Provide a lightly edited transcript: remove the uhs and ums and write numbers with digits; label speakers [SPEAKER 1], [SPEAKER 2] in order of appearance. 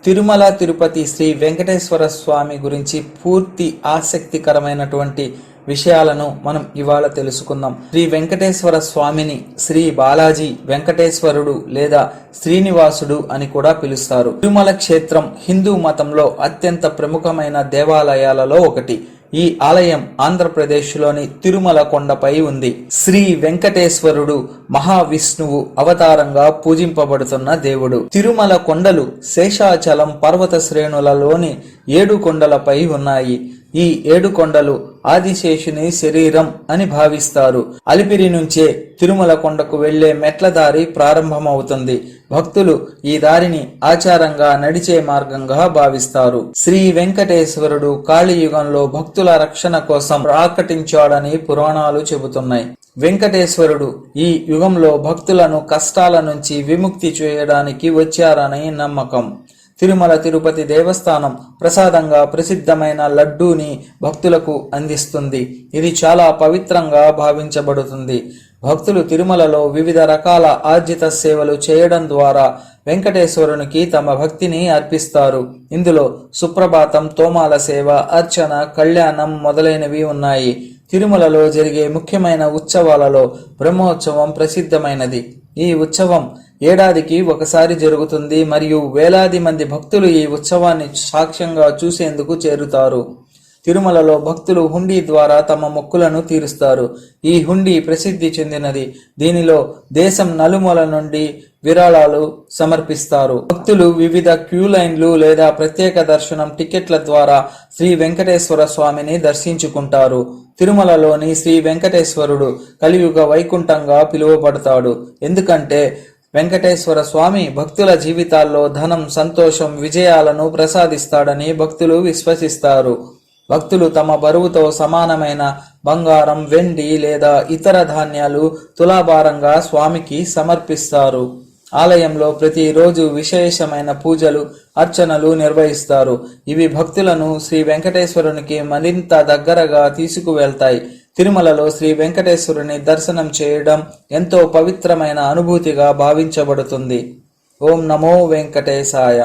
[SPEAKER 1] తిరుమల తిరుపతి శ్రీ వెంకటేశ్వర స్వామి గురించి పూర్తి ఆసక్తికరమైనటువంటి విషయాలను మనం ఇవాళ తెలుసుకుందాం. శ్రీ వెంకటేశ్వర స్వామిని శ్రీ బాలాజీ వెంకటేశ్వరుడు లేదా శ్రీనివాసుడు అని కూడా పిలుస్తారు. తిరుమల క్షేత్రం హిందూ మతంలో అత్యంత ప్రముఖమైన దేవాలయాలలో ఒకటి. ఈ ఆలయం ఆంధ్రప్రదేశ్లోని తిరుమల కొండపై ఉంది. శ్రీ వెంకటేశ్వరుడు మహావిష్ణువు అవతారంగా పూజింపబడుతున్న దేవుడు. తిరుమల కొండలు శేషాచలం పర్వత శ్రేణులలోని 7 కొండలపై ఉన్నాయి. ఈ 7 కొండలు ఆదిశేషుని శరీరం అని భావిస్తారు. అలిపిరి నుంచే తిరుమల కొండకు వెళ్లే మెట్ల దారి ప్రారంభమవుతుంది. భక్తులు ఈ దారిని ఆచారంగా నడిచే మార్గంగా భావిస్తారు. శ్రీ వెంకటేశ్వరుడు కాళీయుగంలో భక్తుల రక్షణ కోసం ప్రాకటించాడని పురాణాలు చెబుతున్నాయి. వెంకటేశ్వరుడు ఈ యుగంలో భక్తులను కష్టాల నుంచి విముక్తి చేయడానికి వచ్చారని నమ్మకం. తిరుమల తిరుపతి దేవస్థానం ప్రసాదంగా ప్రసిద్ధమైన లడ్డూని భక్తులకు అందిస్తుంది. ఇది చాలా పవిత్రంగా భావించబడుతుంది. భక్తులు తిరుమలలో వివిధ రకాల ఆర్జిత సేవలు చేయడం ద్వారా వెంకటేశ్వరునికి తమ భక్తిని అర్పిస్తారు. ఇందులో సుప్రభాతం, తోమాల సేవ, అర్చన, కళ్యాణం మొదలైనవి ఉన్నాయి. తిరుమలలో జరిగే ముఖ్యమైన ఉత్సవాలలో బ్రహ్మోత్సవం ప్రసిద్ధమైనది. ఈ ఉత్సవం ఏడాదికి ఒకసారి జరుగుతుంది మరియు వేలాది మంది భక్తులు ఈ ఉత్సవాన్ని సాక్ష్యంగా చూసేందుకు చేరుతారు. తిరుమలలో భక్తులు హుండీ ద్వారా తమ మొక్కులను తీరుస్తారు. ఈ హుండీ ప్రసిద్ధి చెందినది. దీనిలో దేశం నలుమూల నుండి విరాళాలు సమర్పిస్తారు. భక్తులు వివిధ క్యూ లైన్లు లేదా ప్రత్యేక దర్శనం టికెట్ల ద్వారా శ్రీ వెంకటేశ్వర స్వామిని దర్శించుకుంటారు. తిరుమలలోని శ్రీ వెంకటేశ్వరుడు కలియుగ వైకుంఠంగా పిలువబడతాడు. ఎందుకంటే వెంకటేశ్వర స్వామి భక్తుల జీవితాల్లో ధనం, సంతోషం, విజయాలను ప్రసాదిస్తాడని భక్తులు విశ్వసిస్తారు. భక్తులు తమ బరువుతో సమానమైన బంగారం, వెండి లేదా ఇతర ధాన్యాలు తులాభారంగా స్వామికి సమర్పిస్తారు. ఆలయంలో ప్రతిరోజు విశేషమైన పూజలు, అర్చనలు నిర్వహిస్తారు. ఇవి భక్తులను శ్రీ వెంకటేశ్వరునికి మరింత దగ్గరగా తీసుకువెళ్తాయి. తిరుమలలో శ్రీ వెంకటేశ్వరుని దర్శనం చేయడం ఎంతో పవిత్రమైన అనుభూతిగా భావించబడుతుంది. ఓం నమో వెంకటేశాయ.